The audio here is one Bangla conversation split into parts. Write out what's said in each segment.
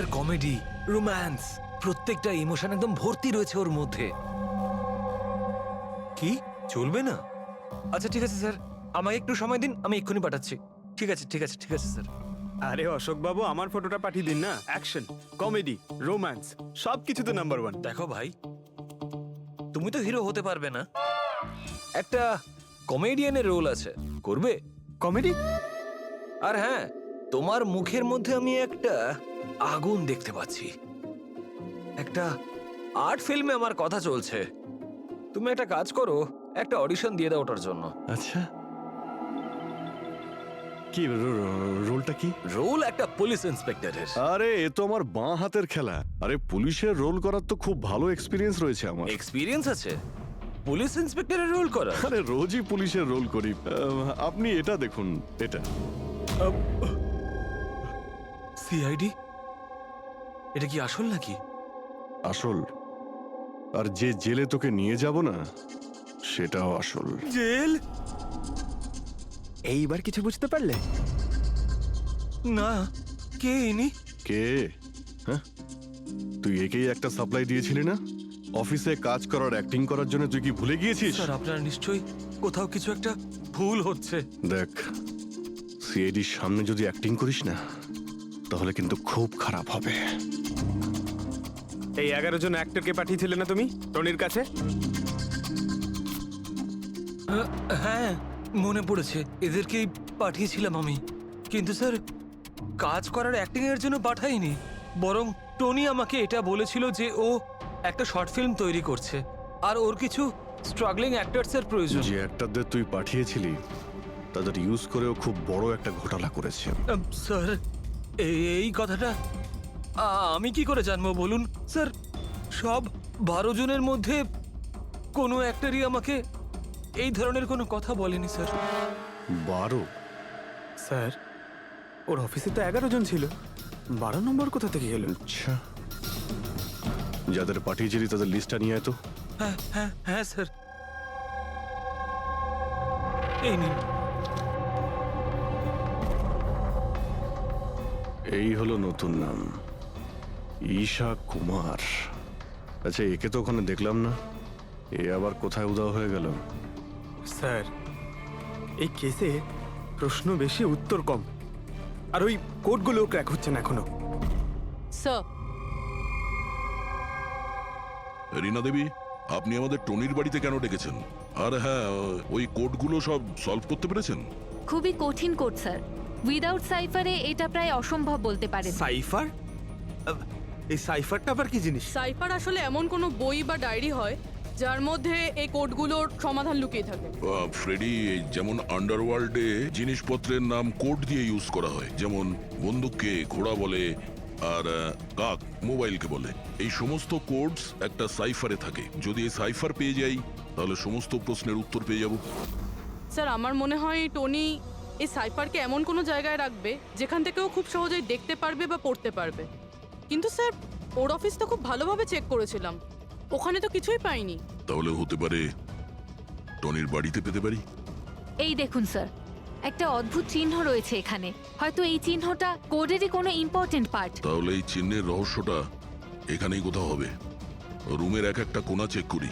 থ্রিলার, কমেডি, রোম্যান্স, প্রত্যেকটা ইমোশন একদম ভর্তি রয়েছে ওর মধ্যে। কি চলবে না? আচ্ছা ঠিক আছে স্যার, আমাকে একটু সময় দিন, আমি এক্ষুনি পাঠাচ্ছি। ঠিক আছে ঠিক আছে ঠিক আছে স্যার। আরে অশোক বাবু, আমার ফটোটা পাঠিয়ে দিন না। অ্যাকশন, কমেডি, রোম্যান্স সব কিছুতে নাম্বার 1। দেখো ভাই, তুমি তো হিরো হতে পারবে না, একটা কমেডিয়ানের রোল আছে, করবে? কমেডি? আর হ্যাঁ, তোমার মুখের মধ্যে আমি একটা আগুন দেখতে পাচ্ছি। একটা আর্ট ফিল্মে আমার কথা চলছে, তুমি একটা কাজ করো, একটা অডিশন দিয়ে দাও ওটার জন্য। আচ্ছা, কি রোলটা কি? রোল একটা পুলিশ ইন্সপেক্টরের। আরে এ তো আমার বাঁ হাতের খেলা। আরে পুলিশের রোল করার তো খুব ভালো এক্সপিরিয়েন্স রয়েছে আমার। এক্সপিরিয়েন্স আছে পুলিশ ইন্সপেক্টরের রোল করা? আরে রোজই পুলিশের রোল করি। আপনি এটা দেখুন, এটা সিআইডি? এটা কি আসল নাকি? আসল। আর যে জেলে তোকে নিয়ে যাব না, সেটাও আসল। জেল? এইবার কিছু বুঝতে পারলে? না, কে ইনি? কে? হ্যাঁ, তুই একেই একটা সাপ্লাই দিয়েছিলি না অফিসে কাজ করার, অ্যাক্টিং করার জন্য? তুই কি ভুলে গিয়েছিস? স্যার, আপনার নিশ্চয়ই কোথাও কিছু একটা ভুল হচ্ছে। দেখ, সিআইডির সামনে যদি অ্যাক্টিং করিস না, তাহলে কিন্তু খুব খারাপ হবে। এই 11 জন অ্যাক্টরকে পাঠিয়েছিলে না তুমি টনির কাছে? হ্যাঁ, মনে পড়েছে, এদেরকেই পাঠিয়েছিলাম আমি। কিন্তু স্যার, কাজ করার অ্যাক্টিং এর জন্য পাঠাইনি, বরং টনি আমাকে এটা বলেছিল যে ও একটা শর্ট ফিল্ম তৈরি করছে আর ওর কিছু স্ট্রাগলিং অ্যাক্টরসের প্রয়োজন। যে অ্যাক্টরদের তুই পাঠিয়েছিলি, তাদের ইউজ করেও খুব বড় একটা ঘোটালা করেছে। স্যার, এই কথাটা আমি কি করে জানবো বলুন স্যার? সব 12 জনের মধ্যে কোনো অ্যাক্টরই আমাকে এই ধরনের কোনো কথা বলেনি স্যার। 12? স্যার, ওর অফিসে তো 11 জন ছিল, 12 নম্বর কোথা থেকে এলো? আচ্ছা, যাদের পাঠিয়েছিলি তাদের লিস্টটা নিয়ে আয় তো। হ্যাঁ হ্যাঁ হ্যাঁ স্যার, এই নিন। এই হলো নতুন নাম, ঈশা কুমার। আচ্ছা, একে তো ওখানে দেখলাম না, এ আবার কোথায় উধাও হয়ে গেল? স্যার, এই কেসে প্রশ্ন বেশি উত্তর কম, আর ওই কোডগুলো ক্র্যাক হচ্ছে না এখনো। স্যার, রীনা দেবী, আপনি আমাদের টনির বাড়িতে কেন ডেকেছেন? আর হ্যাঁ, ওই কোডগুলো সব সলভ করতে পেরেছেন? খুবই কঠিন কোড স্যার। উইদাউট সাইফারে এটা প্রায় অসম্ভব বলতে পারেন। সাইফার? এই সাইফারটা আবার কি জিনিস? সাইফার আসলে এমন কোনো বই বা ডায়েরি হয় যার মধ্যে এই কোডগুলোর সমাধান লুকিয়ে থাকে। ফ্রেডি, যেমন আন্ডারওয়ার্ল্ডে জিনিসপত্রের নাম কোড দিয়ে ইউজ করা হয়, যেমন বন্দুককে ঘোড়া বলে আর কাক মোবাইলকে বলে। এই সমস্ত কোডস একটা সাইফারে থাকে। যদি এই সাইফার পেয়ে যাই, তাহলে সমস্ত প্রশ্নের উত্তর পেয়ে যাব। স্যার, আমার মনে হয় টনি এই সাইফারকে এমন কোনো জায়গায় রাখবে যেখান থেকে ও খুব সহজেই দেখতে পারবে বা পড়তে পারবে। কিন্তু স্যার, ওর অফিস তো খুব ভালোভাবে চেক করেছিলাম, ওখানে তো কিছুই পাইনি। তাহলে হতে পারে টনির বাড়িতে পেতে পারি। এই দেখুন স্যার, একটা অদ্ভুত চিহ্ন রয়েছে এখানে। হয়তো এই চিহ্নটা কোডেরই কোনো ইম্পর্টেন্ট পার্ট। তাহলে এই চিহ্নের রহস্যটা এখানেই কোথাও হবে। রুমের এক একটা কোণা চেক করি।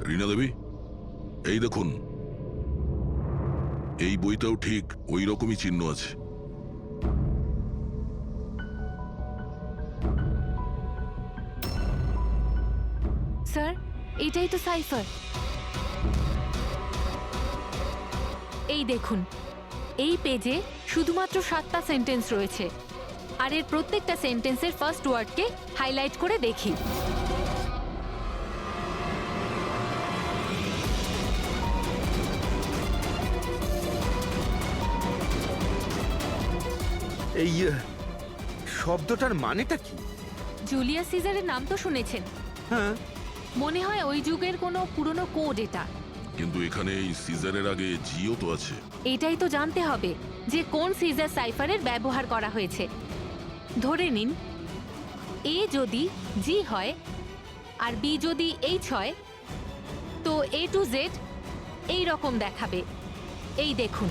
রীনা দেবী, এই দেখুন, এই বইটাও ঠিক ওই রকমই চিহ্ন আছে। স্যার, এটাই তো সাইফার। এই দেখুন, এই পেজে শুধুমাত্র 7টা সেন্টেন্স রয়েছে, আর এর প্রত্যেকটা সেন্টেন্সের ফার্স্ট ওয়ার্ডকে হাইলাইট করে দেখি। এই শব্দটার মানেটা কি? জুলিয়াস সিজারের নাম তো শুনেছেন। হ্যাঁ, মনে হয় ওই যুগের কোনো পুরনো কোড এটা। কিন্তু এখানে এই সিজারের আগে জিও তো আছে। এটাই তো জানতে হবে যে কোন সিজার সাইফারের ব্যবহার করা হয়েছে। ধরে নিন এ যদি জি হয় আর বি যদি এইচ হয়, তো এ টু জেড এই রকম দেখাবে। এই দেখুন,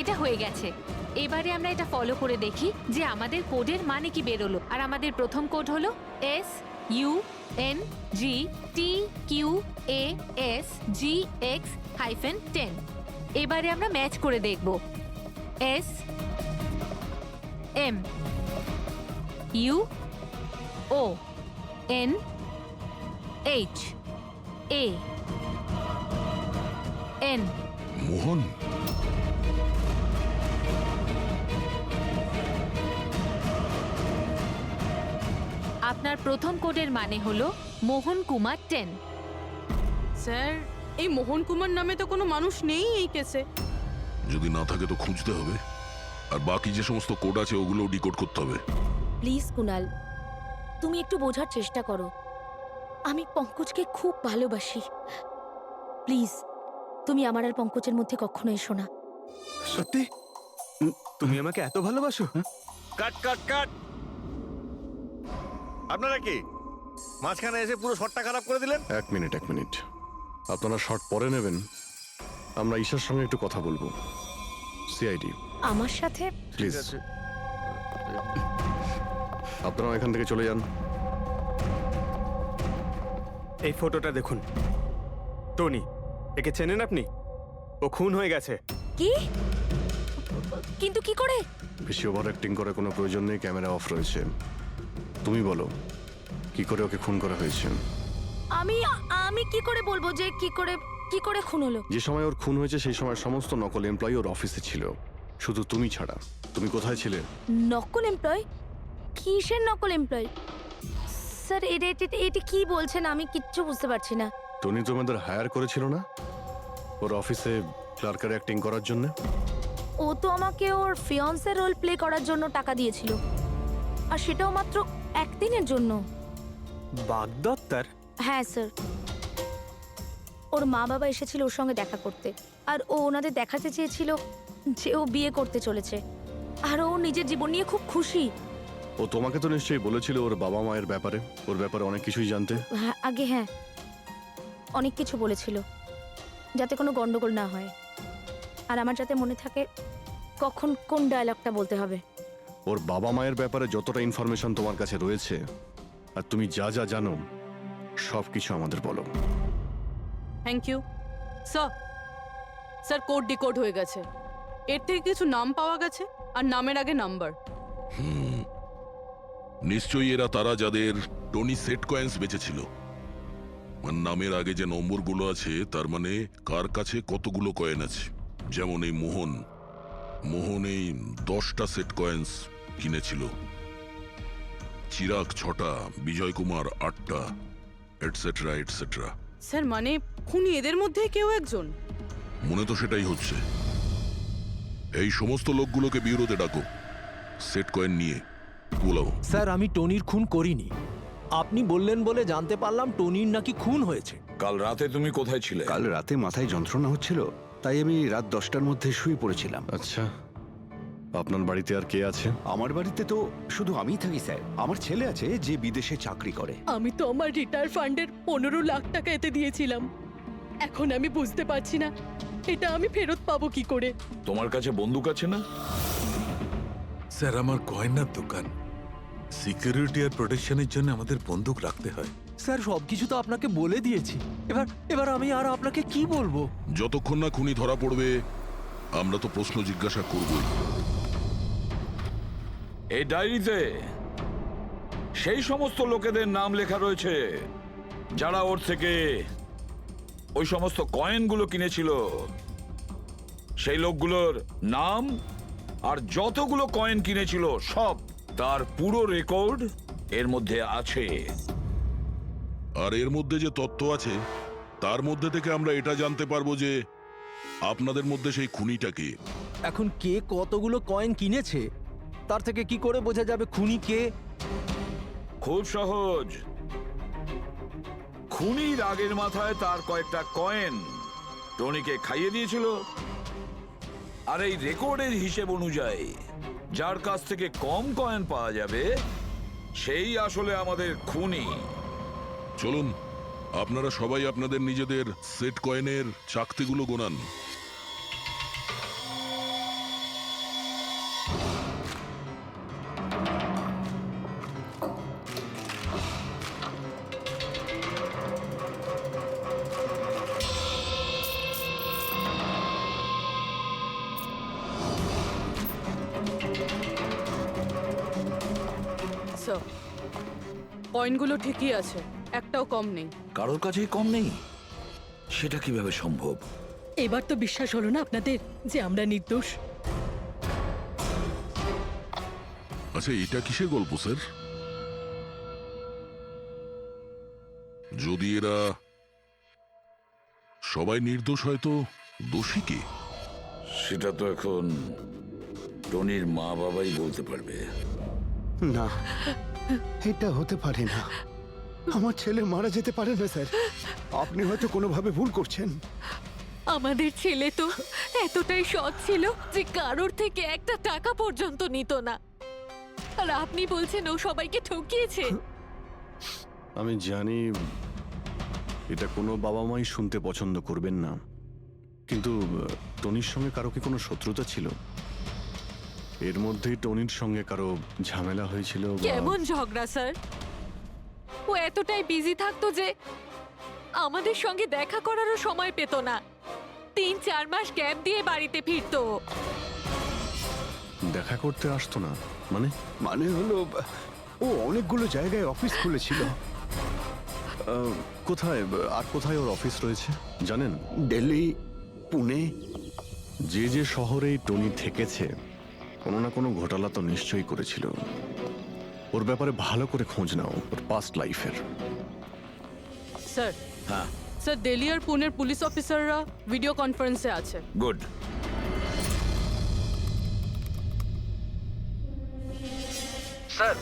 এটা হয়ে গেছে। এবারে আমরা এটা ফলো করে দেখি যে আমাদের কোডের মানে কি বেরোলো। আর আমাদের প্রথম কোড হলো SUNGTQAS-GX-10। এবারে আমরা ম্যাচ করে দেখব। SMUONHAN। মোহন, আপনার প্রথম কোডের মানে হলো মোহন কুমার 10। স্যার, এই মোহন কুমার নামে তো কোনো মানুষ নেই এই কেসে। যদি না থাকে তো খুঁজতে হবে, আর বাকি যে সমস্ত কোড আছে ওগুলো ডিকোড করতে হবে। প্লিজ কুনাল, তুমি একটু বোঝার চেষ্টা করো। আমি পঙ্কজকে খুব ভালোবাসি। প্লিজ, তুমি আমার আর পঙ্কজের মধ্যে কখনো এসো না। সত্যি তুমি আমাকে এত ভালোবাসো? কাট কাট কাট! আপনারা কি মাঝখানে এসে পুরো শটটা খারাপ করে দিলেন? এক মিনিট, আপনারা শর্ট পরে নেবেন, আমরা ঈশার সঙ্গে একটু কথা বলবো। সিআইডি আমার সাথে? প্লিজ আপনারা এখান থেকে চলে যান। এই ফটোটা দেখুন। টনি, একে চেনেন আপনি? ও খুন হয়ে গেছে। কি? কিন্তু কি করে? বেশি ওভার অ্যাক্টিং করার কোনো প্রয়োজন নেই, ক্যামেরা অফ রয়েছে। তুমি বলো কি করে ওকে খুন করা হয়েছে? আমি কি করে বলবো যে কি করে খুন হলো? যে সময় ওর খুন হয়েছে সেই সময় সমস্ত নকল এমপ্লয়ি ওর অফিসে ছিল, শুধু তুমি ছাড়া। তুমি কোথায় ছিলে? নকল এমপ্লয়? কিসের নকল এমপ্লয়? স্যার, এটা কি বলছেন? আমি কিচ্ছু বুঝতে পারছি না। টনি তোমাদের হায়ার করেছিল না ওর অফিসে ক্লার্কের অ্যাক্টিং করার জন্য? ও তো আমাকে ওর ফিয়ান্সের রোল প্লে করার জন্য টাকা দিয়েছিল, আর সেটাও মাত্র একদিনের জন্য। বাগদত্তার? হ্যাঁ স্যার, ওর মা বাবা এসেছিল ওর সঙ্গে দেখা করতে, আর ও ওনাদের দেখাতে চেয়েছিল যে ও বিয়ে করতে চলেছে, আর ও নিজের জীবন নিয়ে খুব খুশি। ও তোমাকে তো নিশ্চয়ই বলেছিল ওর বাবা মায়ের ব্যাপারে, ওর ব্যাপারে অনেক কিছুই জানতে। হ্যাঁ, আগে হ্যাঁ, অনেক কিছু বলেছিল, যাতে কোনো গন্ডগোল না হয়, আর আমার যাতে মনে থাকে কখন কোন ডায়লগটা বলতে হবে। ওর বাবা মায়ের ব্যাপারে যতটা ইনফরমেশন তোমার কাছে রয়েছে আর তুমি যা যা জানো সব কিছু আমাদের বলো। Thank you sir. Sir, code decode হয়ে গেছে। এর থেকে কিছু নাম পাওয়া গেছে, আর নামের আগে নাম্বার। নিশ্চয়ই এরা তারা যাদের টনি সেট কয়েন্স বেঁচেছিল। আর নামের আগে যে নম্বরগুলো আছে তার মানে কার কাছে কতগুলো কয়েন আছে। যেমন এই মোহন এই 10টা সেট কয়েন্স কিনেছিল, চিরাগ 6টা, বিজয় কুমার 8টা, এটসেট্রা এটসেট্রা। স্যার, মানে খুনি এদের মধ্যে কেউ একজন? মনে তো সেটাই হচ্ছে। এই সমস্ত লোকগুলোকে বিউরোতে ডাকো, সেট কয়েন নিয়ে। বলো। স্যার, আমি টনির খুন করিনি। আপনি বললেন বলে জানতে পারলাম টনির নাকি খুন হয়েছে। কাল রাতে তুমি কোথায় ছিলে? কাল রাতে মাথায় যন্ত্রণা হচ্ছিল, তাই আমি রাত 10টার মধ্যে শুয়ে পড়েছিলাম। আচ্ছা, আপনার বাড়িতে আর কে আছে? আমার বাড়িতে তো শুধু আমিই থাকি স্যার। আমার ছেলে আছে যে বিদেশে চাকরি করে। আমি তো আমার রিটায়ার ফান্ডের 15 লাখ টাকা এতে দিয়েছিলাম। এখন আমি বুঝতে পারছি না এটা আমি ফেরত পাবো কি করে। তোমার কাছে বন্দুক আছে না? স্যার, আমার গয়নার দোকান, সিকিউরিটি আর প্রোটেকশনের জন্য আমাদের বন্দুক রাখতে হয়। স্যার, সবকিছু তো আপনাকে বলে দিয়েছি। এবার আমি আর আপনাকে কি বলবো? যতক্ষণ না খুনি ধরা পড়বে আমরা তো প্রশ্ন জিজ্ঞাসা করবই। এই ডায়েরিতে সেই সমস্ত লোকেদের নাম লেখা রয়েছে যারা ওর থেকে ওই সমস্ত কয়েনগুলো কিনেছিল। সেই লোকগুলোর নাম আর যতগুলো কয়েন কিনেছিল সব, তার পুরো রেকর্ড এর মধ্যে আছে। আর এর মধ্যে যে তথ্য আছে তার মধ্যে থেকে আমরা এটা জানতে পারবো যে আপনাদের মধ্যে সেই খুনিটা কে। এখন কে কতগুলো কয়েন কিনেছে তার থেকে কি করে বোঝা যাবে খুনি কে? খুব সহজ। খুনি রাগের মাথায় তার কয়েকটা কয়েন টনিকে খাইয়ে দিয়েছিল, আর এই রেকর্ডের হিসেব অনুযায়ী যার কাছ থেকে কম কয়েন পাওয়া যাবে সেই আসলে আমাদের খুনি। চলুন আপনারা সবাই আপনাদের নিজেদের সেট কয়েনের চাকতিগুলো গোনান। স্যার, কয়েনগুলো ঠিকই আছে, একটাও কম নেই। কারোর কাছেই কম নেই? সেটা কিভাবে সম্ভব? এবার তো বিশ্বাস হলো না আপনাদের যে আমরা নির্দোষ? আচ্ছা, এটা কিসের গল্প স্যার? যদি এরা সবাই নির্দোষ হয় তো দোষী কে? সেটা তো এখন টনির মা বাবাই বলতে পারবে। না, এটা হতে পারে না। আমার ছেলে মারা যেতে পারে না স্যার। আপনি হয়তো কোনোভাবে ভুল করছেন। আমাদের ছেলে তো এতটাই সৎ ছিল যে কারোর থেকে একটা টাকা পর্যন্ত নিত না, আর আপনি বলছেন ও সবাইকে ঠকিয়েছে। আমি জানি এটা কোনো বাবা মাই শুনতে পছন্দ করবেন না, কিন্তু টনির সঙ্গে কারো কি কোনো শত্রুতা ছিল? এর মধ্যেই টনির সঙ্গে কারো ঝামেলা হয়েছিল বা- কেমন ঝগড়া স্যার? ও এতটাই বিজি থাকতো যে আমাদের সঙ্গে দেখা করারও সময় পেত না। 3-4 মাস গ্যাপ দিয়ে বাড়িতে ফিরতো। দেখা করতে আসতো না মানে? মানে হলো ও অনেকগুলো জায়গায় অফিস খুলেছিল। কোথায় আর কোথায় ওর অফিস রয়েছে জানেন? দিল্লি, পুনে। যে যে শহরেই টনি থেকেছে কোনো না কোনো ঘোটালা তো নিশ্চয়ই করেছিল। ওর ব্যাপারে ভালো করে খোঁজ নাও, ওর পাস্ট লাইফের। স্যার, হ্যাঁ, স্যার দিল্লি আর পুনের পুলিশ অফিসাররা ভিডিও কনফারেন্সে আছে। গুড। স্যার,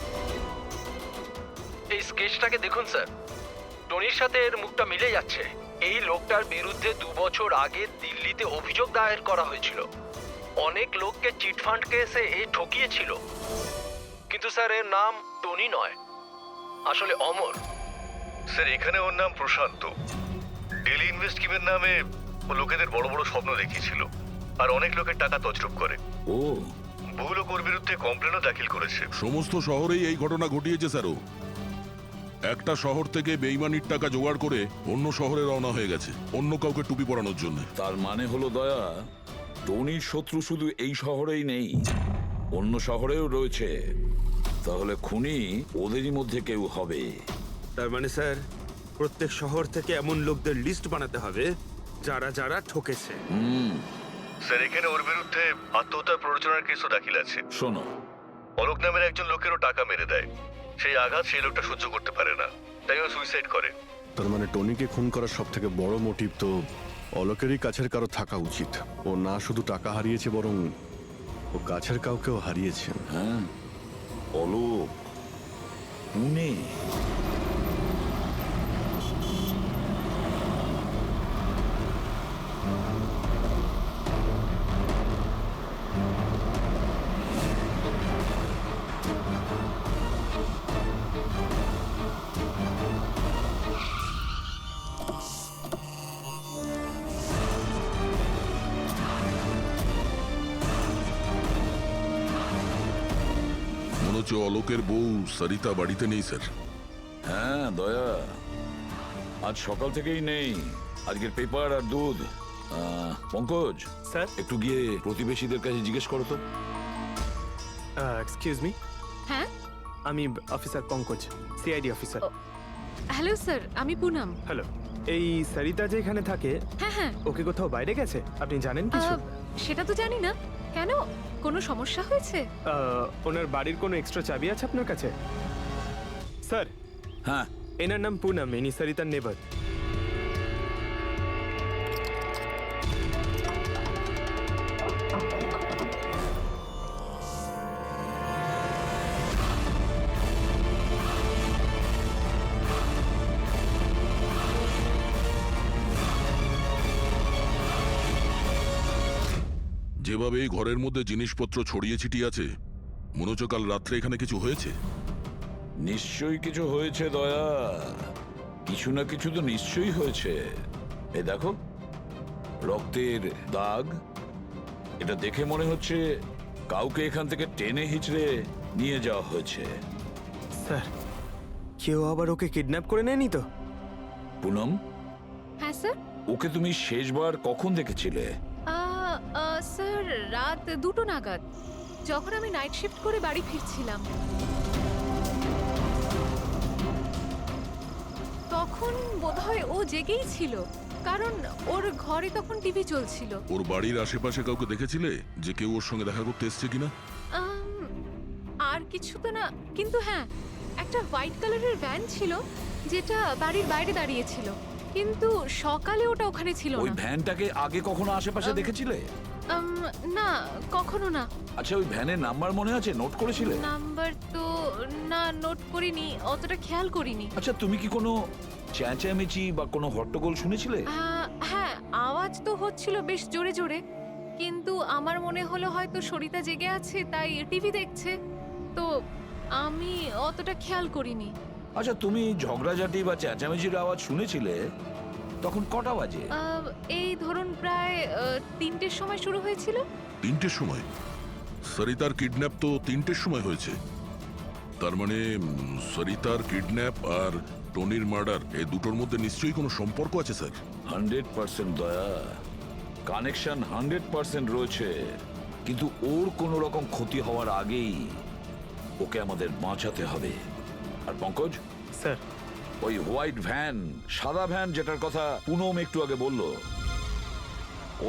এই স্কেচটাকে দেখুন স্যার। টনির সাথে এর মুখটা মিলে যাচ্ছে। এই লোকটার বিরুদ্ধে 2 বছর আগে দিল্লিতে অভিযোগ দায়ের করা হয়েছিল। অনেক লোককে চিটফান্ড কেসে এই ঠকিয়েছিল। কিন্তু স্যার এর নাম টনি নয়, আসলে অমর। স্যার, এখানে ওর নাম প্রশান্ত। ডেলি ইনভেস্ট স্কিমের নামে ও লোকেদের বড় বড় স্বপ্ন দেখিয়েছিল আর অনেক লোকের টাকা তছরূপ করে। ও, বহু লোক ওর বিরুদ্ধে কমপ্লেনও দাখিল করেছে। সমস্ত শহরেই এই ঘটনা ঘটিয়েছে স্যারও। একটা শহর থেকে বেইমানির টাকা জোগাড় করে অন্য শহরে রওনা হয়ে গেছে অন্য কাউকে টুপি পরানোর জন্য। তার মানে হলো দয়া, টনির শত্রু শুধু এই শহরেই নেই, অন্য শহরেও রয়েছে। তাহলে খুনি ওদেরই মধ্যে কেউ হবে। তার মানে স্যার প্রত্যেক শহর থেকে এমন লোকদের লিস্ট বানাতে হবে যারা যারা ঠকেছে। স্যার, এখানে ওর বিরুদ্ধে আত্মহত্যার প্ররোচনার কেসও দাখিল আছে। শোনো, অলোক নামের একজন লোকেরও টাকা মেরে দেয়। সেই আঘাত সেই লোকটা সহ্য করতে পারে না, তাই ও সুইসাইড করে। তার মানে টনিকে খুন করার সব থেকে বড় মোটিভ তো অলোকেরই কাছের কারো থাকা উচিত। ও না শুধু টাকা হারিয়েছে বরং ও কাছের কাউকেও হারিয়েছে। হ্যাঁ, অলোক, পুনে। মনে হচ্ছে অলোকের বউ সরিতা বাড়িতে নেই স্যার। হ্যাঁ দয়া, আজ সকাল থেকেই নেই। আজকের পেপার আর দুধ। পঙ্কজ স্যার, একটু গিয়ে প্রতিবেশীদের কাছে জিজ্ঞেস করো তো। Excuse me. হ্যাঁ, আমি officer Pankaj, CID officer. Hello sir, আমি পুনম। হ্যালো। এই সরিতা যে এখানে থাকে হ্যাঁ হ্যাঁ, ওকে কোথাও বাইরে গেছে আপনি জানেন কিছু? সেটা তো জানি না। কেন, কোনো সমস্যা হয়েছে? ওনার বাড়ির কোনো এক্সট্রা চাবি আছে আপনার কাছে? স্যার, হ্যাঁ, এনার নাম পুনম, ইনি সরিতার নেবার। যেভাবে এই ঘরের মধ্যে জিনিসপত্র ছড়িয়ে ছিটিয়ে আছে, মনে হচ্ছে কাল রাত্রে এখানে কিছু হয়েছে। নিশ্চয়ই কিছু হয়েছে দয়া, কিছু না কিছু তো নিশ্চয়ই হয়েছে। এই দেখো, রক্তের দাগ। এটা দেখে মনে হচ্ছে কাউকে এখান থেকে টেনে হিচড়ে নিয়ে যাওয়া হয়েছে। স্যার, কেউ আবার ওকে কিডন্যাপ করে নেয়নি তো? পুনম, হ্যাঁ স্যার। ওকে তুমি শেষবার কখন দেখেছিলে? স্যার, রাত 2টো নাগাদ, যখন আমি নাইট শিফট করে বাড়ি ফিরছিলাম। তখন বোধহয় ও জেগেই ছিল, কারণ ওর ঘরে তখন টিভি চলছিল। ওর বাড়ির আশেপাশে কাউকে দেখেছিলে যে কেউ ওর সঙ্গে দেখা করতে এসছে কিনা? আর কিছু তো না, কিন্তু হ্যাঁ, একটা হোয়াইট কালারের ভ্যান ছিল যেটা বাড়ির বাইরে দাঁড়িয়েছিল, কিন্তু সকালে ওটা ওখানে ছিল ওই না। ভ্যানটাকে আগে কখনো আশেপাশে দেখেছিলে? না, কখনো না। আচ্ছা, ওই ভ্যানের নাম্বার মনে আছে? নোট করেছিলে? নাম্বার তো না, নোট করিনি, অতটা খেয়াল করিনি। আচ্ছা, তুমি কি কোনো চেঁচামেচি বা কোনো হট্টগোল শুনেছিলে? হ্যাঁ, আওয়াজ তো হচ্ছিল বেশ জোরে জোরে, কিন্তু আমার মনে হলো হয়তো সরিতা জেগে আছে তাই টিভি দেখছে, তো আমি অতটা খেয়াল করিনি। আচ্ছা, তুমি ঝগড়াঝাটি বা চেঁচামেচির আওয়াজ শুনেছিলে তখন কটা বাজে? এই ধরুন প্রায় 3টের সময় শুরু হয়েছিল। 3টের সময়? সরিতার কিডন্যাপ তো 3টের সময় হয়েছে। তার মানে সরিতার কিডন্যাপ আর টনির মার্ডার, এই দুটোর মধ্যে নিশ্চয়ই কোনো সম্পর্ক আছে স্যার। 100% দয়া, কানেকশন 100% রয়েছে, কিন্তু ওর কোনো রকম ক্ষতি হওয়ার আগেই ওকে আমাদের বাঁচাতে হবে। আর পঙ্কজ স্যার, ওই হোয়াইট ভ্যান, সাদা ভ্যান যেটার কথা পুনম একটু আগে বলল,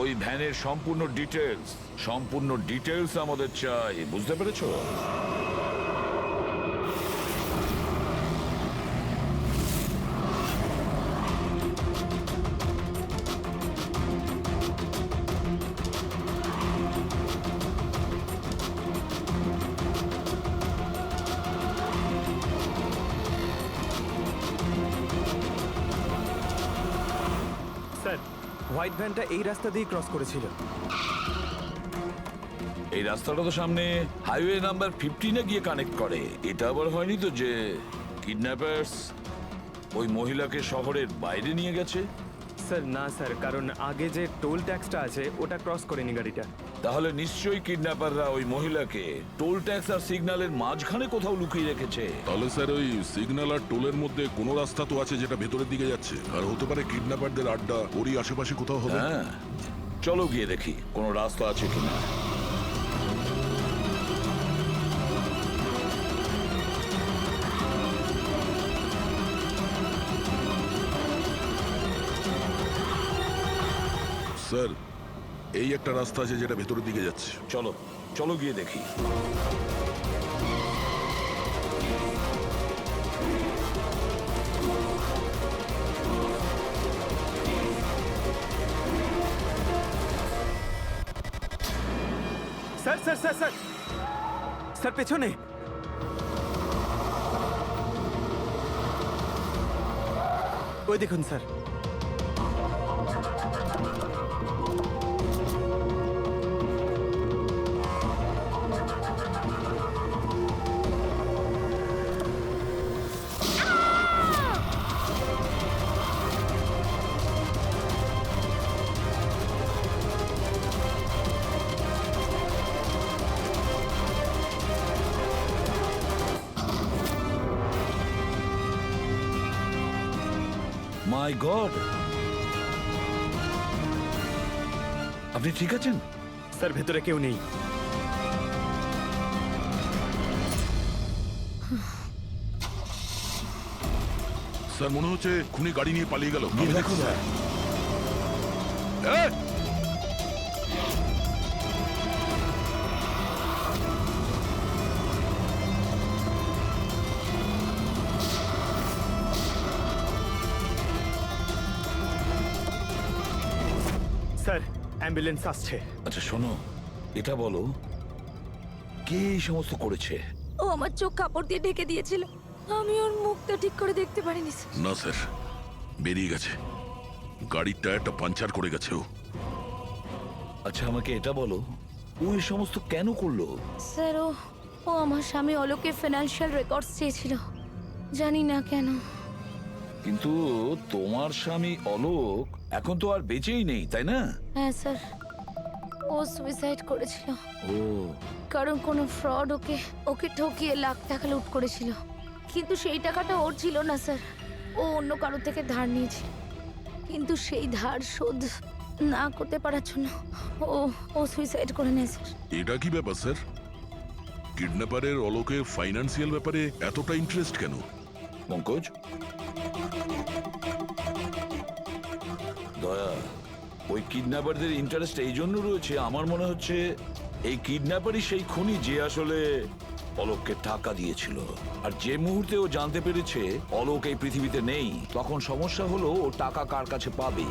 ওই ভ্যানের সম্পূর্ণ ডিটেলস আমাদের চাই, বুঝতে পেরেছো? স্যার, হোয়াইট ভ্যানটা এই রাস্তা দিয়ে ক্রস করেছিল। এই রাস্তাটা তো সামনে হাইওয়ে নাম্বার 15-এ গিয়ে কানেক্ট করে। এটা আবার হয়নি তো যে কিডন্যাপার্স ওই মহিলাকে শহরের বাইরে নিয়ে গেছে? স্যার না স্যার, কারণ আগে যে টোল ট্যাক্সটা আছে ওটা ক্রস করেনি গাড়িটা। তাহলে নিশ্চয়ই কিডন্যাপাররা ওই মহিলাকে টোল ট্যাক্স আর সিগন্যালের মাঝখানে কোথাও লুকিয়ে রেখেছে। তাহলে স্যার ওই সিগন্যাল আর টোলের মধ্যে কোনো রাস্তা তো আছে যেটা ভেতরের দিকে যাচ্ছে, আর হতে পারে কিডন্যাপারদের আড্ডা ওরই আশেপাশে কোথাও হবে। হ্যাঁ, চলো গিয়ে দেখি কোনো রাস্তা আছে কিনা। স্যার, এই একটা রাস্তা আছে যেটা ভেতরের দিকে যাচ্ছে। চলো চলো গিয়ে দেখি। Sir sir sir sir sir, পেছনে। ওই দেখুন স্যার। মাই গড, আপনি ঠিক আছেন? স্যার, ভেতরে কেউ নেই। স্যার, মনে হচ্ছে খুনি গাড়ি নিয়ে পালিয়ে গেল। দেখুন স্যার। অ্যাম্বুলেন্স আসছে। আচ্ছা শোনো, এটা বলো কে এই সমস্ত করেছে? ও আমার চোখ কাপড় দিয়ে ঢেকে দিয়েছিল, আমি ওর মুখটা ঠিক করে দেখতে পারিনি স্যার। না স্যার, বেরিয়ে গেছে, গাড়ির টায়ারটা পাঞ্চার করে গেছে ও। আচ্ছা আমাকে এটা বলো, ও এই সমস্ত কেন করলো? স্যার ও আমার স্বামী অলোকের ফিনান্সিয়াল রেকর্ডস চেয়েছিল, জানি না কেন। কিন্তু তোমার স্বামী অলোক এখন তো আর বেঁচেই নেই, তাই না? হ্যাঁ স্যার, ও সুইসাইড করেছিল, ও কারণ কোনো ফ্রড ওকে ঠকিয়ে লাখ টাকা লুট করেছিল। কিন্তু সেই টাকাটা ওর ছিল না স্যার, ও অন্য কারো থেকে ধার নিয়েছে, কিন্তু সেই ধার শোধ না করতে পারার জন্য ও সুইসাইড করে নেয় স্যার। এটা কি ব্যাপার স্যার? কিডন্যাপারের অলোকের ফাইন্যান্সিয়াল ব্যাপারে এতটা ইন্টারেস্ট কেন? পঙ্কজ, দয়া, ওই কিডন্যাপারদের ইন্টারেস্ট এই জন্য রয়েছে, আমার মনে হচ্ছে এই কিডন্যাপারই সেই খুনি যে আসলে অলোককে টাকা দিয়েছিল। আর যে মুহূর্তে ও জানতে পেরেছে অলোক এই পৃথিবীতে নেই, তখন সমস্যা হলো ও টাকা কার কাছে পাবে।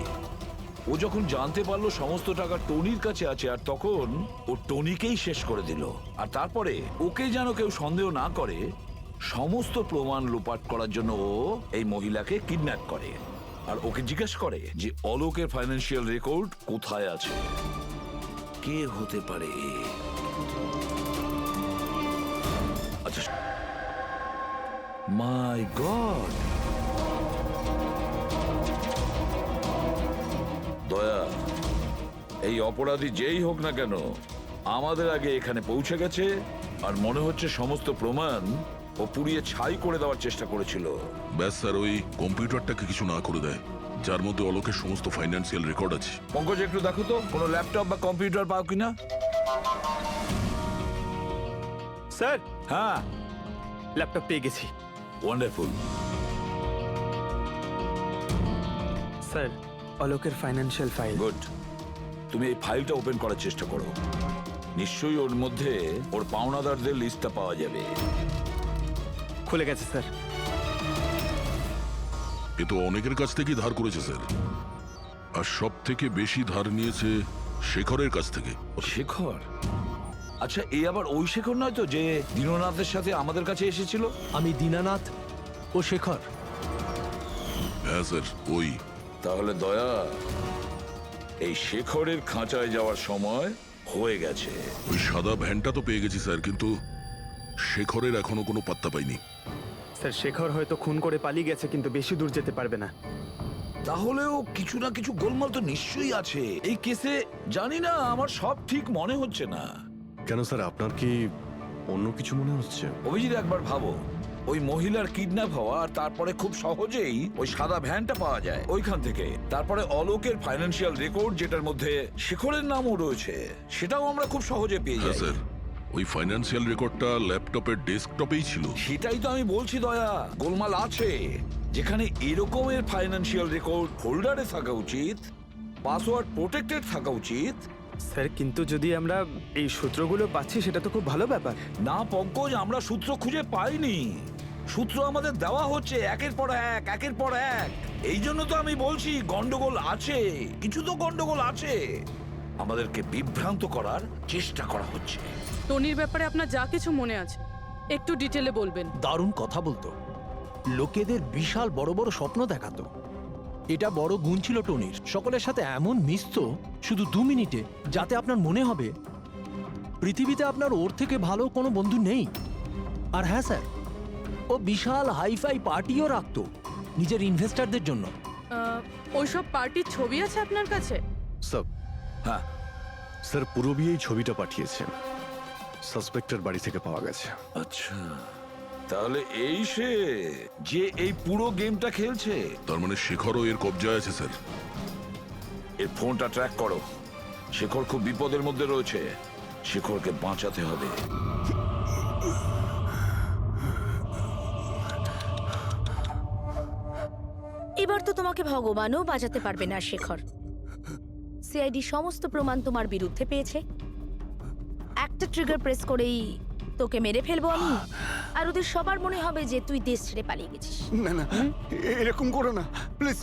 ও যখন জানতে পারলো সমস্ত টাকা টনির কাছে আছে, আর তখন ও টনিকেই শেষ করে দিল। আর তারপরে ওকে যেন কেউ সন্দেহ না করে, সমস্ত প্রমাণ লোপাট করার জন্য ও এই মহিলাকে কিডন্যাপ করে আর ওকে জিজ্ঞেস করে যে অলোকের ফাইন্যান্সিয়াল রেকর্ড কোথায় আছে। কে হতে পারে? আচ্ছা, মাই গড, দয়া, এই অপরাধী যেই হোক না কেন আমাদের আগে এখানে পৌঁছে গেছে, আর মনে হচ্ছে সমস্ত প্রমাণ ও পুড়িয়ে ছাই করে দেওয়ার চেষ্টা করেছিল। ব্যাস স্যার, ওই কম্পিউটারটাকে কিছু না করে দেয় যার মধ্যে অলোকের সমস্ত ফাইন্যান্সিয়াল রেকর্ড আছে। পঙ্কজ, একটু দেখো তো কোনো ল্যাপটপ বা কম্পিউটার পাও কিনা। স্যার, হ্যাঁ, ল্যাপটপ পেয়ে গেছি। ওয়ান্ডারফুল। স্যার, অলোকের ফাইন্যান্সিয়াল ফাইল। গুড। তুমি এই ফাইলটা ওপেন করার চেষ্টা করো, নিশ্চয়ই ওর মধ্যে ওর পাওনাদারদের লিস্টটা পাওয়া যাবে। খুলে গেছে স্যার। এ তো অনেকের কাছ থেকেই ধার করেছে স্যার, আর সব থেকে বেশি ধার নিয়েছে শেখরের কাছ থেকে। শেখর? আচ্ছা, এই আবার ওই শেখর নয় তো যে দীননাথের সাথে আমাদের কাছে এসেছিল? আমি দীনানাথ ও শেখর। হ্যাঁ স্যার, ওই। তাহলে দয়া, এই শেখরের খাঁচায় যাওয়ার সময় হয়ে গেছে। ওই সাদা ভ্যানটা তো পেয়ে গেছি স্যার, কিন্তু শেখরের এখনো কোনো পাত্তা পাইনি। স্যার, শেখর হয়তো খুন করে পালিয়ে গেছে, কিন্তু বেশি দূর যেতে পারবে না। তাহলেও কিছু না কিছু গোলমাল তো নিশ্চয়ই আছে এই কেসে। জানি না, আমার সব ঠিক মনে হচ্ছে না। কেন স্যার, আপনার কি অন্য কিছু মনে হচ্ছে? অভিজিৎ, একবার ভাবো, ওই মহিলার কিডন্যাপ হওয়া, আর তারপরে খুব সহজেই ওই সাদা ভ্যানটা পাওয়া যায় ওইখান থেকে। তারপরে অলোকের ফাইন্যান্সিয়াল রেকর্ড, যেটার মধ্যে শেখরের নামও রয়েছে, সেটাও আমরা খুব সহজে পেয়ে যাই। স্যার, ওই ফাইন্যান্সিয়াল রেকর্ডটা ল্যাপটপের ডেস্কটপেই ছিল। সেটাই তো আমি বলছি দয়া, গোলমাল আছে। যেখানে এরকমের ফাইন্যান্সিয়াল রেকর্ড ফোল্ডারে থাকা উচিত, পাসওয়ার্ড প্রোটেক্টেড থাকা উচিত। স্যার, কিন্তু যদি আমরা এই সূত্রগুলো পাচ্ছি সেটা তো খুব ভালো ব্যাপার। না পঙ্কজ, আমরা সূত্র খুঁজে পাইনি, সূত্র আমাদের দেওয়া হচ্ছে একের পর এক, একের পর এক। এই জন্য তো আমি বলছি গন্ডগোল আছে, কিছু তো গন্ডগোল আছে। আমাদেরকে বিভ্রান্ত করার চেষ্টা করা হচ্ছে। টনির ব্যাপারে আপনার যা কিছু মনে আছে একটু ডিটেলে বলবেন। দারুণ কথা বলতো, লোকেদের বিশাল বড় বড় স্বপ্ন দেখাতো। এটা বড় গুণ ছিল টনির, সকলের সাথে এমন মিশতো শুধু 2 মিনিটে, যাতে আপনার মনে হবে পৃথিবীতে আপনার ওর থেকে ভালো কোনো বন্ধু নেই। আর হ্যাঁ স্যার, ও বিশাল হাইফাই পার্টিও রাখতো নিজের ইনভেস্টরদের জন্য। ওইসব পার্টির ছবি আছে আপনার কাছে? স্যার, হ্যাঁ স্যার, পুরবী এই ছবিটা পাঠিয়েছেন, সাসপেক্টের বাড়ি থেকে পাওয়া গেছে। আচ্ছা, তাহলে এই সে যে এই পুরো গেমটা খেলছে। তার মানে শেখরও এর কবজায় আছে স্যার। এর ফোনটা ট্র্যাক করো, শেখর খুব বিপদের মধ্যে রয়েছে, শেখরকে বাঁচাতে হবে। এবার তো তোমাকে ভগবানও বাঁচাতে পারবে না শেখর। সিআইডি সমস্ত প্রমাণ তোমার বিরুদ্ধে পেয়েছে, একটা ট্রিগার প্রেস করেই তোকে মেরে ফেলবো আমি, আর ওদের সবার মনে হবে যে তুই দেশ ছেড়ে পালিয়ে গেছিস। না না, এরকম করো না প্লিজ,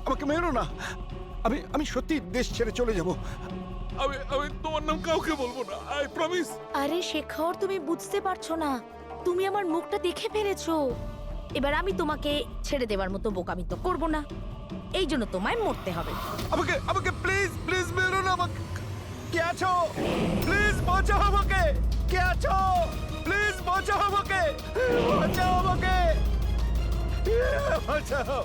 আমাকে মেরো না। আমি সত্যি দেশ ছেড়ে চলে যাব। আমি তোমার নাম কাউকে বলবো না, আই প্রমিস। আরে শেখর, তুমি বুঝতে পারছো না, তুমি আমার মুখটা দেখে ফেলেছো। এবার আমি তোমাকে ছেড়ে দেওয়ার মতো বোকামি তো করবো না, এই জন্য তোমায় মরতে হবে। আমাকে প্লিজ মেরো না। আমাকে কে আছো? প্লিজ বাঁচাও আমাকে। কে আছো? প্লিজ বাঁচাও আমাকে। বাঁচাও আমাকে। বাঁচাও।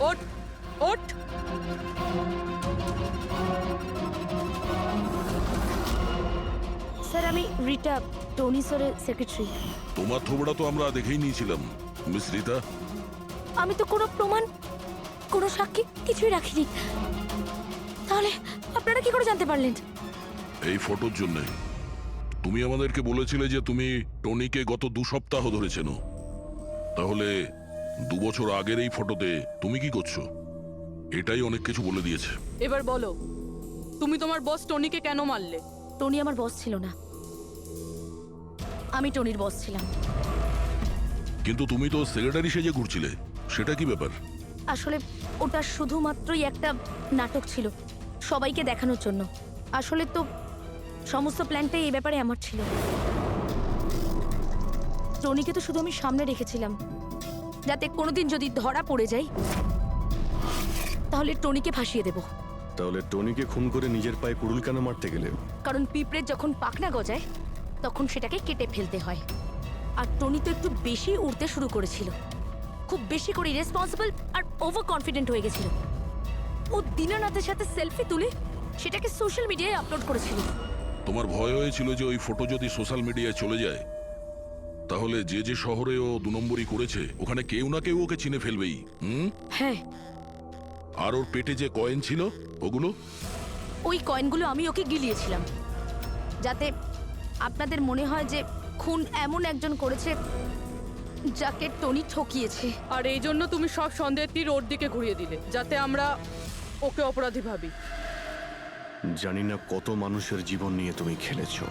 ওঠ ওঠ। স্যার, আমি রিটা, টনি স্যারের সেক্রেটারি। তোমার থোবড়া তো আমরা দেখেই নিয়েছিলাম মিস রীতা। আমি তো কোনো প্রমাণ, কোনো সাক্ষী কিছুই রাখিনি, তাহলে আপনারা কি করে জানতে পারলেন? এই ফটোর জন্য তুমি আমাদেরকে বলেছিলে যে তুমি টনিকে গত 2 সপ্তাহ ধরে চেনো। তাহলে 2 বছর আগের এই ফটোতে তুমি কি করছো? এটাই অনেক কিছু বলে দিয়েছে। এবার বলো, তুমি তোমার বস টনিকে কেন মারলে? টনি আমার বস ছিল না, আমি টনির বস ছিলাম। কিন্তু তুমি তো সেক্রেটারি সেজে ঘুরছিলে, সেটা কি ব্যাপার? আসলে ওটা শুধুমাত্রই একটা নাটক ছিল, সবাইকে দেখানোর জন্য। আসলে তো সমস্ত প্ল্যানটাই এই ব্যাপারে আমার ছিল। টনিকে তো শুধু আমি সামনে রেখেছিলাম, যাতে কোনোদিন যদি ধরা পড়ে যাই তাহলে টনিকে ফাঁসিয়ে দেব। তাহলে টনিকে খুন করে নিজের পায়ে কুড়ুল কেন মারতে গেলে? কারণ পিঁপড়ের যখন পাখনা গজায় তখন সেটাকে কেটে ফেলতে হয়। আর টনি তো একটু বেশি উড়তে শুরু করেছিল, খুব বেশি করে রেসপন্সিবল আর ওভার কনফিডেন্ট হয়ে গেছিল। ও দীনানাথের সাথে সেলফি তুলে সেটাকে সোশ্যাল মিডিয়ায় আপলোড করেছিল। তোমার ভয় হয়েছিল যে ওই ফটো যদি সোশ্যাল মিডিয়ায় চলে যায় তাহলে যে যে শহরে ও 2 নম্বরই করেছে ওখানে কেউ না কেউ ওকে চিনে ফেলবেই। হ্যাঁ, আর ওর পেটে যে কয়েন ছিল ওগুলো? ওই কয়েনগুলো আমি ওকে গিলিয়েছিলাম, যাতে আপনাদের মনে হয় যে খুন এমন একজন করেছে যাকে টনি ঠকিয়েছে। আর এই জন্য তুমি সব সন্দেহের তীর ওর দিকে ঘুরিয়ে দিলে, যাতে আমরা ওকে অপরাধী ভাবি। জানি না কত মানুষের জীবন নিয়ে তুমি খেলেছো।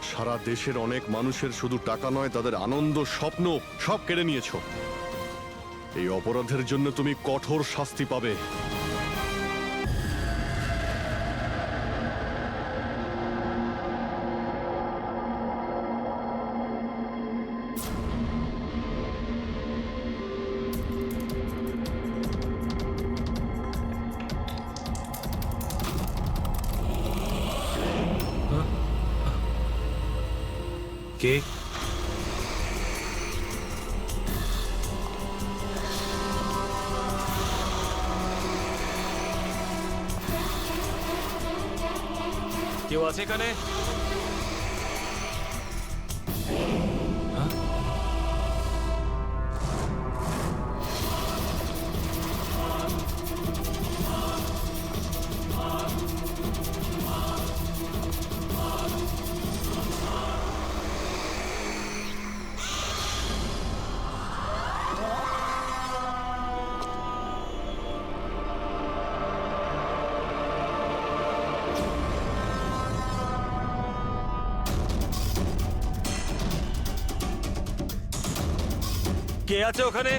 সারা দেশের অনেক মানুষের শুধু টাকা নয়, তাদের আনন্দ, স্বপ্ন সব কেড়ে নিয়েছো। এই অপরাধের জন্য তুমি কঠোর শাস্তি পাবে। কে? কেউ আছে এখানে? কে আছে ওখানে?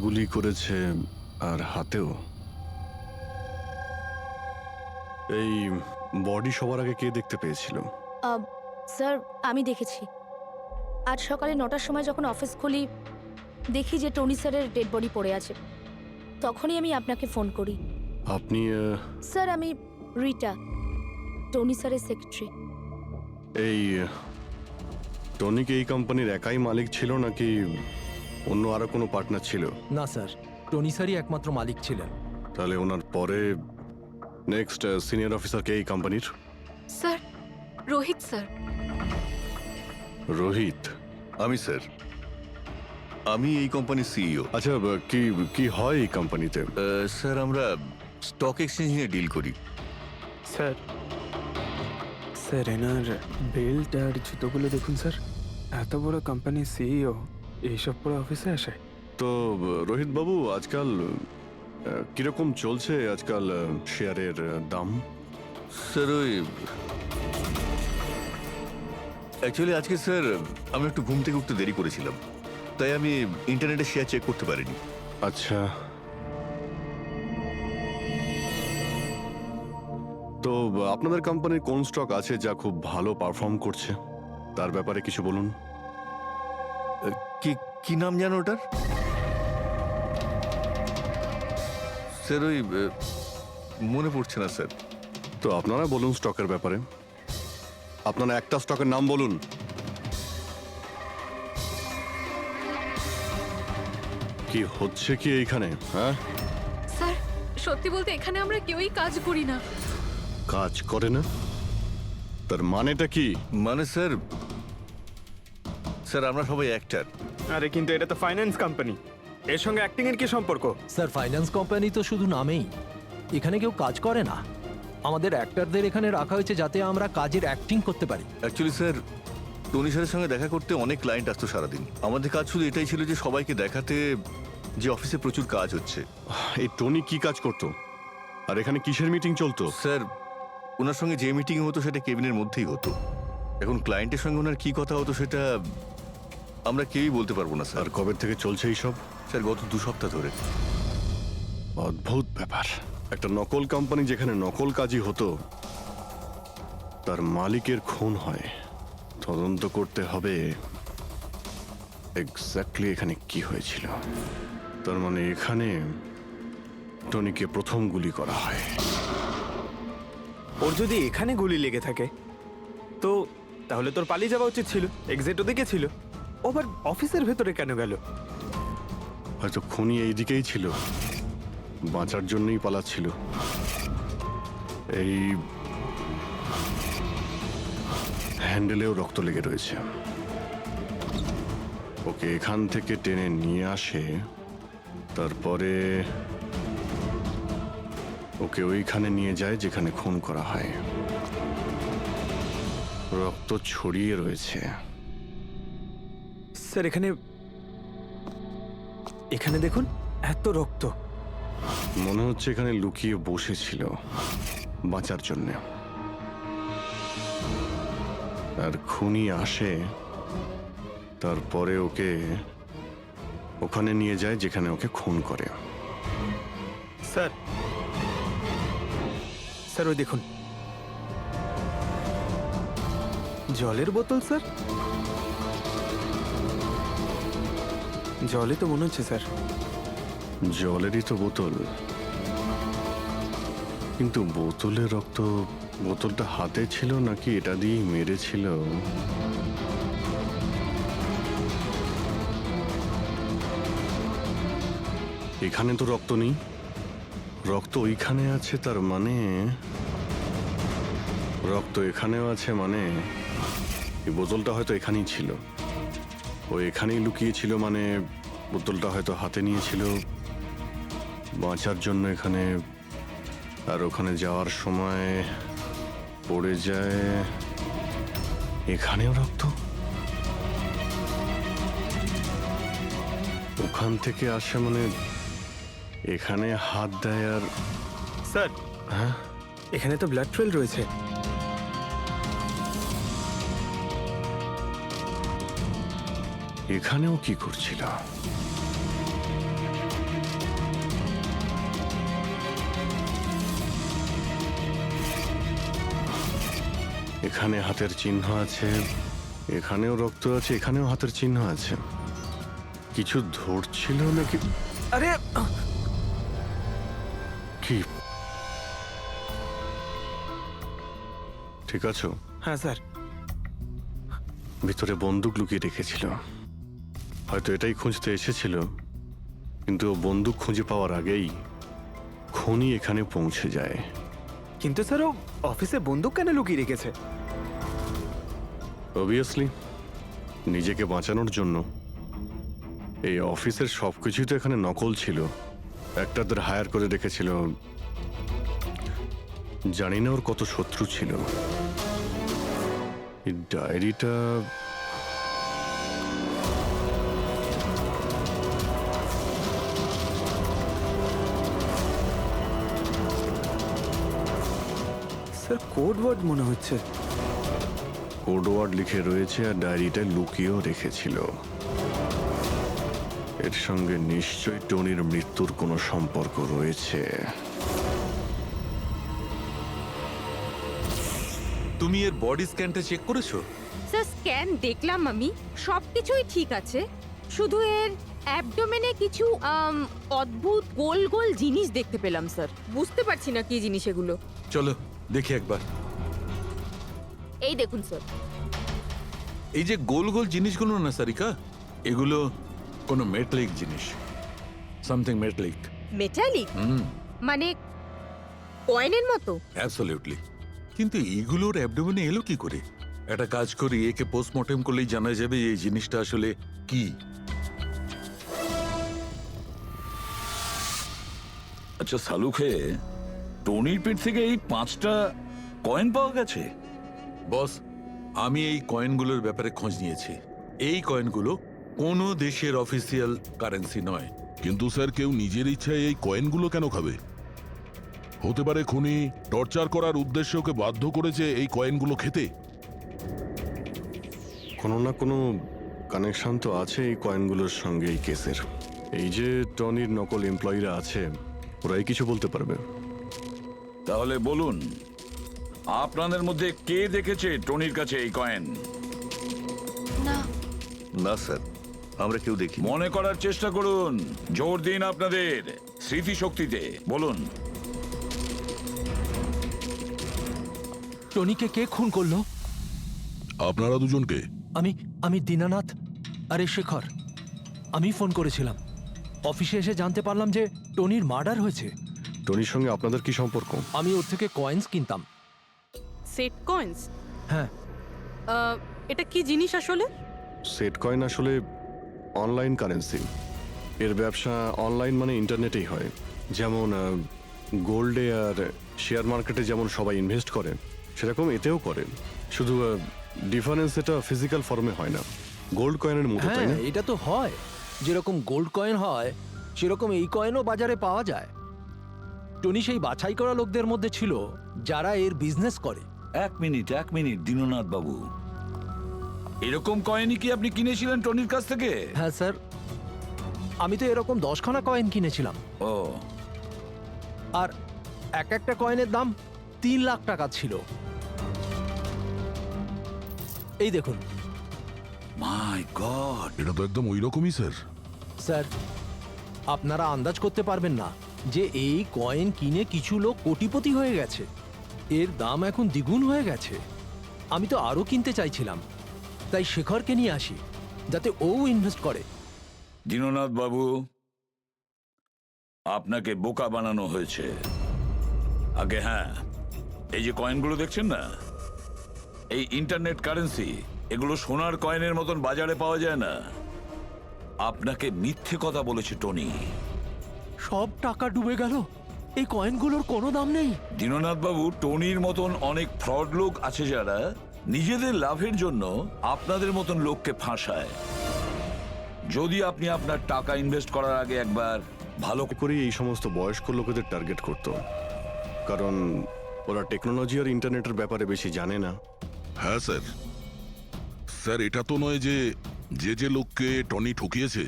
গুলি করেছে আর হাতেও। এই বডি সবার আগে কে দেখতে পেয়েছিল? স্যার আমি দেখেছি। আজ সকালে 9টার সময় যখন অফিস খুলি দেখি যে টনি স্যারের ডেড বডি পড়ে আছে, তখনই আমি আপনাকে ফোন করি। আপনি স্যার আমি রিটা, টনি স্যারের সেক্রেটারি। এই টনি কি এই কোম্পানির একাই মালিক ছিল নাকি অন্য আরো কোনো পার্টনার ছিল? না স্যার, টনি স্যারই একমাত্র মালিক ছিলেন। তাহলে ওনার পরে নেক্সট সিনিয়র অফিসার কে এই কোম্পানির? Sir Rohit sir. রোহিত? আমি স্যার, আমি এই কোম্পানির সিইও। আচ্ছা, কি কি হয় এই কোম্পানিতে? স্যার আমরা স্টক এক্সচেঞ্জ নিয়ে ডিল করি। স্যার স্যার এনার বেল্ট আর জুতোগুলো দেখুন স্যার, এত বড় কোম্পানির সিইও এইসব পরে অফিসে আসে? তো রোহিত বাবু, আজকাল কিরকম চলছে আজকাল শেয়ারের দাম? স্যার ওই অ্যাকচুয়ালি আজকে স্যার আমি একটু ঘুম থেকে উঠতে দেরি করেছিলাম, তাই আমি ইন্টারনেটে শেয়ার চেক করতে পারিনি। আচ্ছা, তো আপনাদের কোম্পানির কোন স্টক আছে যা খুব ভালো পারফর্ম করছে? তার ব্যাপারে কিছু বলুন। কি কি নাম জানো ওটার? স্যার ওই মনে পড়ছে না স্যার। তো আপনারা বলুন স্টকের ব্যাপারে। আপনারা একটা স্টকের নাম বলুন। কি হচ্ছে কি এইখানে? হ্যাঁ স্যার সত্যি বলতে এখানে আমরা কেউই কাজ করি না। কাজ করে না? তার মানেটা কি? মানে স্যার, স্যার আমরা সবাই অ্যাক্টর। আরে কিন্তু এটা তো ফাইন্যান্স কোম্পানি, এর সঙ্গে অ্যাক্টিং এর কি সম্পর্ক? স্যার ফাইন্যান্স কোম্পানি তো শুধু নামেই, এখানে কেউ কাজ করে না। আমাদের অ্যাক্টরদের এখানে রাখা হয়েছে যাতে আমরা কাজের অ্যাক্টিং করতে পারি। অ্যাকচুয়ালি স্যার, টনি স্যারের সঙ্গে দেখা করতে অনেক ক্লায়েন্ট আসতো সারাদিন। আমাদের কাজ শুধু এটাই ছিল যে সবাইকে দেখাতে যে অফিসে প্রচুর কাজ হচ্ছে। এই টনি কি কাজ করতো আর এখানে কিসের মিটিং চলতো? স্যার ওনার সঙ্গে যে মিটিং হতো সেটা কেবিনের মধ্যেই হতো। এখন ক্লায়েন্টের সঙ্গে ওনার কি কথা হতো সেটা আমরা কেউই বলতে পারবো না স্যার। আর কবে থেকে চলছে এইসব? স্যার গত 2 সপ্তাহ ধরে। অদ্ভুত ব্যাপার। একটা নকল কোম্পানি যেখানে নকল কাজই হতো, তার মালিকের খুন হয়। তদন্ত করতে হবে এক্স্যাক্টলি এখানে কি হয়েছিল। তার মানে এখানে টনিকে প্রথম গুলি করা হয়। ওর যদি এখানে গুলি লেগে থাকে তো তাহলে তোর পালিয়ে যাওয়া উচিত ছিল, এক্সিট ওদিকে ছিল। ও আবার অফিসের ভেতরে কেন গেল? হয়তো খুনি এইদিকেই ছিল, বাঁচার জন্যই পালাচ্ছিল। এই হ্যান্ডেলেও রক্ত লেগে রয়েছে। ওকে এখান থেকে টেনে নিয়ে আসে, তারপরে ওকে ওইখানে নিয়ে যায় যেখানে খুন করা হয়। রক্ত ছড়িয়ে রয়েছে। স্যার এখানে দেখুন, এত রক্ত। মনে হচ্ছে এখানে লুকিয়ে বসেছিল বাঁচার জন্য। আর খুনি আসে, তারপরে ওকে ওখানে নিয়ে যায় যেখানে ওকে খুন করে। স্যার স্যার ওই দেখুন, জলের বোতল। স্যার জলে তো মনে হচ্ছে স্যার। জলেরই তো বোতল, কিন্তু বোতলের রক্ত, বোতলটা হাতে ছিল নাকি এটা দিয়েই মেরেছিল? এখানে তো রক্ত নেই, রক্ত ওইখানে আছে। তার মানে রক্ত এখানেও আছে, মানে এই বোতলটা হয়তো এখানেই ছিল। ও এখানেই লুকিয়েছিল, মানে বোতলটা হয়তো হাতে নিয়েছিল বাঁচার জন্য এখানে। আর ওখানে যাওয়ার সময় পড়ে যায়। এখানেও রক্ত, ওখান থেকে আসে, মানে এখানে হাত দেয়। আর স্যার হ্যাঁ, এখানে তো ব্লাড ট্রেল রয়েছে। এখানেও কি করছিল? এখানে হাতের চিহ্ন আছে, এখানেও রক্ত আছে, এখানেও হাতের চিহ্ন আছে। কিছু ধরছিল নাকি? আরে কি ঠিক আছো? হ্যাঁ স্যার। ভিতরে বন্দুক লুকিয়ে রেখেছিল, হয়তো এটাই খুঁজতে এসেছিল, কিন্তু ও বন্দুক খুঁজে পাওয়ার আগেই খুনি এখানে পৌঁছে যায়। কিন্তু স্যার ও অফিসে বন্দুক কেন লুকিয়ে রেখেছে? অবভিয়াসলি নিজেকে বাঁচানোর জন্য। এই অফিসের সবকিছুই তো এখানে নকল ছিল, একটাদের হায়ার করে রেখেছিল। জানি না ওর কত শত্রু ছিল। এই ডায়েরিটা স্যার কোড ওয়ার্ড মনে হচ্ছে। কোড ওয়ার্ড লিখে রয়েছে আর ডায়েরিটা লুকিয়েও রেখেছিল। এর সঙ্গে নিশ্চয়ই টনির মৃত্যুর কোনো সম্পর্ক রয়েছে। তুমি এর বডি স্ক্যানটা চেক করেছো? স্যার স্ক্যান দেখলাম আমি, সবকিছুই ঠিক আছে, শুধু এর অ্যাবডোমেনে কিছু অদ্ভুত গোল গোল জিনিস দেখতে পেলাম স্যার। বুঝতে পারছি না কি জিনিস এগুলো। চলো দেখি একবার। এই দেখুন স্যার। এই যে গোল গোল জিনিসগুলো না সারিকা, এগুলো কোনো মেটালিক জিনিস, সামথিং মেটালিক। মেটালিক? মানে কয়েনের মতো? অ্যাবসলিউটলি। কিন্তু এইগুলোর অ্যাবডোমেনে এলো কি করে? একটা কাজ করি, একে পোস্টমর্টেম করলেই জানা যাবে এই জিনিসটা আসলে কি। আচ্ছা সালুখে, টনির পেট থেকে এই 5টা কয়েন পাওয়া গেছে? বস, আমি এই কয়েনগুলোর ব্যাপারে খোঁজ নিয়েছি। এই কয়েনগুলো কোনো দেশের অফিসিয়াল কারেন্সি নয়। কিন্তু স্যার, কেউ নিজের ইচ্ছায় এই কয়েনগুলো কেন খাবে? হতে পারে খুনি টর্চার করার উদ্দেশ্যে ওকে বাধ্য করেছে এই কয়েনগুলো খেতে। কোনো না কোনো কানেকশন তো আছে এই কয়েনগুলোর সঙ্গে এই কেসের। এই যে টনির নকল এমপ্লয়িরা আছে, ওরাই কিছু বলতে পারবে। তাহলে বলুন, আপনাদের মধ্যে কে দেখেছে টনির কাছে এই কয়েন? না স্যার, আমরা কেউ দেখি। মনে করার চেষ্টা করুন, জোর দিন আপনাদের স্মৃতিশক্তিতে। বলুন। টনিকে কে খুন করলো? আপনারা দুজনকে? আমি দীনানাথ আরে শেখর। আমি ফোন করেছিলাম, অফিসে এসে জানতে পারলাম যে টনির মার্ডার হয়েছে। টনির সঙ্গে আপনাদের কি সম্পর্ক? আমি ওর থেকে কয়েন্স কিনতাম। Set coins? হ্যাঁ। এটা কি জিনিস আসলে? সেট কয়েন আসলে অনলাইন কারেন্সি। এর ব্যবসা অনলাইন মানে ইন্টারনেটেই হয়। যেমন গোল্ডে আর শেয়ার মার্কেটে যেমন সবাই ইনভেস্ট করে, সেরকম এতেও করে। শুধু ডিফারেন্স এটা ফিজিক্যাল ফর্মে হয় না, গোল্ড কয়েনের মতো, তাই না? এটা তো হয়, যেরকম গোল্ড কয়েন হয় সেরকম এই কয়েনও বাজারে পাওয়া যায়। টনি সেই বাছাই করা লোকদের মধ্যে ছিল যারা এর বিজনেস করে। এক মিনিট দীননাথ বাবু, এরকম কয়েনই কি আপনি কিনেছিলেন টনির কাছ থেকে? হ্যাঁ স্যার, আমি তো এরকম 10খানা কয়েন কিনেছিলাম। ও। আর একটা কয়েনের দাম 3 লাখ টাকা ছিল। এই দেখুন। মাই গড, এটা তো একদম ওই রকমই স্যার। স্যার, আপনারা আন্দাজ করতে পারবেন না যে এই কয়েন কিনে কিছু লোক কোটিপতি হয়ে গেছে। এর দাম এখন দ্বিগুণ হয়ে গেছে। আমি তো আরো কিনতে চাইছিলাম, তাই শেখরকে নিয়ে আসি যাতে ও ইনভেস্ট করে। দীননাথ বাবু, আপনাকে বোকা বানানো হয়েছে। আগে হ্যাঁ, এই যে কয়েনগুলো দেখছেন না, এই ইন্টারনেট কারেন্সি, এগুলো সোনার কয়েনের মতন বাজারে পাওয়া যায় না। আপনাকে মিথ্যে কথা বলেছে টনি। সব টাকা ডুবে গেল, এই কয়েনগুলোর কোনো দাম নেই। দীননাথ বাবু, টনির মতন অনেক ফ্রড লোক আছে যারা নিজেদের লাভের জন্য আপনাদের মতন লোককে ফাঁসায়। যদি আপনি আপনার টাকা ইনভেস্ট করার আগে একবার ভালো করে এই সমস্ত বয়স্ক লোকেদের টার্গেট করত, কারণ ওরা টেকনোলজি আর ইন্টারনেটের ব্যাপারে বেশি জানে না। হ্যাঁ স্যার। স্যার, এটা তো নয় যে যে লোককে টনি ঠকিয়েছে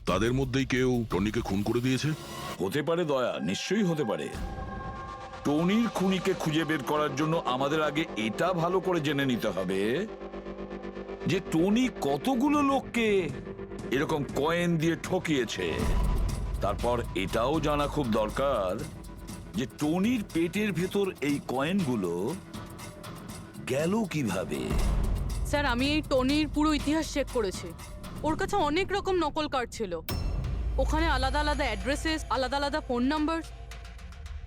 তাদের মধ্যেই কেউ টনিকে খুন করে দিয়েছে? হতে পারে দয়া, নিশ্চয়ই হতে পারে। টনির খুনিকে খুঁজে বের করার জন্য আমাদের আগে এটা ভালো করে জেনে নিতে হবে যে টনি কতগুলো লোককে এরকম কয়েন দিয়ে ঠকিয়েছে। তারপর এটাও জানা খুব দরকার যে টনির পেটের ভেতর এই কয়েনগুলো গেল কিভাবে। স্যার আমি এই টনির পুরো ইতিহাস চেক করেছি। ওর কাছে অনেক রকম নকল কার্ড ছিল, ওখানে আলাদা আলাদা অ্যাড্রেসেস, আলাদা আলাদা ফোন নাম্বার।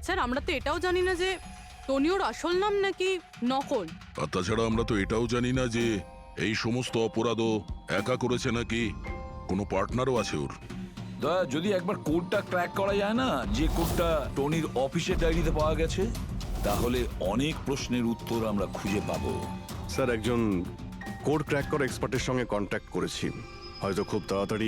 স্যার আমরা তো এটাও জানি না যে টনি ওর আসল নাম নাকি নকল। আর তাছাড়া আমরা তো এটাও জানি না যে এই সমস্ত অপরাধও একা করেছে নাকি কোনো পার্টনারও আছে ওর। দয়া, যদি একবার কোডটা ক্র্যাক করা যায় না, যে কোডটা টনির অফিসের ডায়েরিতে পাওয়া গেছে, তাহলে অনেক প্রশ্নের উত্তর আমরা খুঁজে পাবো। স্যার, একজন কোড ক্র্যাক করা এক্সপার্টের সঙ্গে কন্ট্যাক্ট করেছি, হয়তো খুব তাড়াতাড়ি